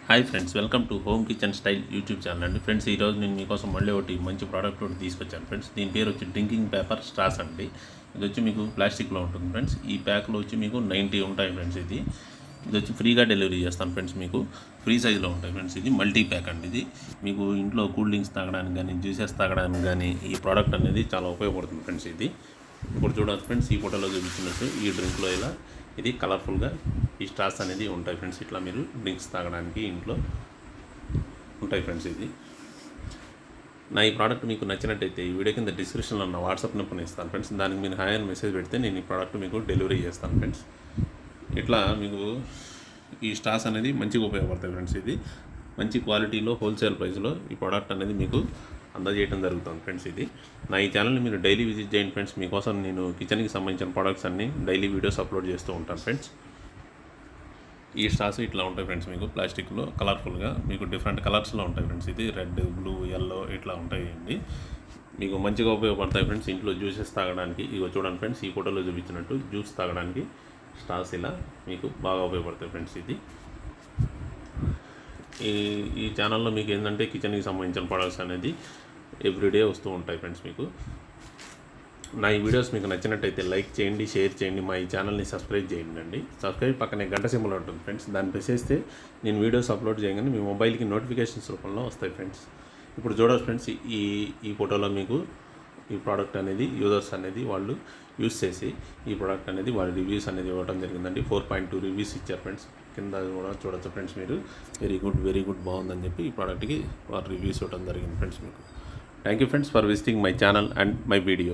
Hi friends, welcome to home kitchen style YouTube channel అండి. Friends, ఈరోజు నేను మీకోసం మళ్ళీ ఒకటి మంచి ప్రోడక్ట్ ఒకటి తీసుకొచ్చాను ఫ్రెండ్స్. దీని పేరు వచ్చి డ్రింకింగ్ పేపర్ స్ట్రాస్ అండి. ఇది వచ్చి మీకు ప్లాస్టిక్లో ఉంటుంది ఫ్రెండ్స్. ఈ ప్యాక్లో వచ్చి మీకు 90 ఉంటాయి ఫ్రెండ్స్. ఇది వచ్చి ఫ్రీగా డెలివరీ చేస్తాను ఫ్రెండ్స్. మీకు ఫ్రీ సైజులో ఉంటాయి ఫ్రెండ్స్. ఇది మల్టీ ప్యాక్ అండి. ఇది మీకు ఇంట్లో కూల్ డ్రింక్స్ తాగడానికి కానీ, జ్యూసెస్ తాగడానికి కానీ ఈ ప్రోడక్ట్ అనేది చాలా ఉపయోగపడుతుంది ఫ్రెండ్స్. ఇది ఇప్పుడు చూడండి ఫ్రెండ్స్, ఈ ఫోటోలో చూపించినట్టు ఈ డ్రింక్లో ఇలా ఇది కలర్ఫుల్గా ఈ స్ట్రాస్ అనేది ఉంటాయి ఫ్రెండ్స్. ఇట్లా మీరు డ్రింక్స్ తాగడానికి ఇంట్లో ఉంటాయి ఫ్రెండ్స్. ఇది నా ఈ ప్రోడక్ట్ మీకు నచ్చినట్టయితే ఈ వీడియో కింద డిస్క్రిప్షన్లో ఉన్న వాట్సాప్ నెంబర్ని ఇస్తాను ఫ్రెండ్స్. దానికి మీరు హాయ్ అని మెసేజ్ పెడితే నేను ఈ ప్రోడక్ట్ మీకు డెలివరీ చేస్తాను ఫ్రెండ్స్. ఇట్లా మీకు ఈ స్ట్రాస్ అనేది మంచిగా ఉపయోగపడతాయి ఫ్రెండ్స్. ఇది మంచి క్వాలిటీలో హోల్సేల్ ప్రైస్లో ఈ ప్రోడక్ట్ అనేది మీకు అందజేయడం జరుగుతుంది ఫ్రెండ్స్. ఇది నా ఈ ఛానల్ని మీరు డైలీ విజిట్ చేయండి ఫ్రెండ్స్. మీకోసం నేను కిచెన్కి సంబంధించిన ప్రోడక్ట్స్ అన్నీ డైలీ వీడియోస్ అప్లోడ్ చేస్తూ ఉంటాను ఫ్రెండ్స్. ఈ స్ట్రాస్ ఇట్లా ఉంటాయి ఫ్రెండ్స్. మీకు ప్లాస్టిక్లో కలర్ఫుల్గా మీకు డిఫరెంట్ కలర్స్లో ఉంటాయి ఫ్రెండ్స్. ఇది రెడ్, బ్లూ, ఎల్లో ఇట్లా ఉంటాయండి. మీకు మంచిగా ఉపయోగపడతాయి ఫ్రెండ్స్. ఇంట్లో జ్యూసెస్ తాగడానికి ఇగో చూడండి ఫ్రెండ్స్, ఈ ఫోటోలో చూపించినట్టు జ్యూస్ తాగడానికి స్ట్రాస్ ఇలా మీకు బాగా ఉపయోగపడతాయి ఫ్రెండ్స్. ఇది ఈ ఛానల్లో మీకు ఏంటంటే కిచెన్కి సంబంధించిన ప్రొడక్ట్స్ అనేది ఎవ్రీడే వస్తూ ఉంటాయి ఫ్రెండ్స్. మీకు నా ఈ వీడియోస్ మీకు నచ్చినట్టయితే లైక్ చేయండి, షేర్ చేయండి, మా ఈ ఛానల్ని సబ్స్క్రైబ్ చేయండి అండి. సబ్స్క్రైబ్ పక్కనే గంట సింబల్ ఉంటుంది ఫ్రెండ్స్. దాన్ని ప్రెస్ చేస్తే నేను వీడియోస్ అప్లోడ్ చేయగానే మీ మొబైల్కి నోటిఫికేషన్స్ రూపంలో వస్తాయి ఫ్రెండ్స్. ఇప్పుడు చూడవచ్చు ఫ్రెండ్స్, ఈ ఫోటోలో మీకు ఈ ప్రోడక్ట్ అనేది యూజర్స్ అనేది వాళ్ళు యూస్ చేసి ఈ ప్రోడక్ట్ అనేది వాళ్ళ రివ్యూస్ అనేది ఇవ్వడం జరిగిందండి. 4.2 రివ్యూస్ ఇచ్చారు ఫ్రెండ్స్. కింద కూడా చూడవచ్చు ఫ్రెండ్స్ మీరు. వెరీ గుడ్ బాగుందని చెప్పి ఈ ప్రోడక్ట్కి వారు రివ్యూస్ ఇవ్వడం జరిగింది ఫ్రెండ్స్. మీకు thank you friends for visiting my channel and my videos.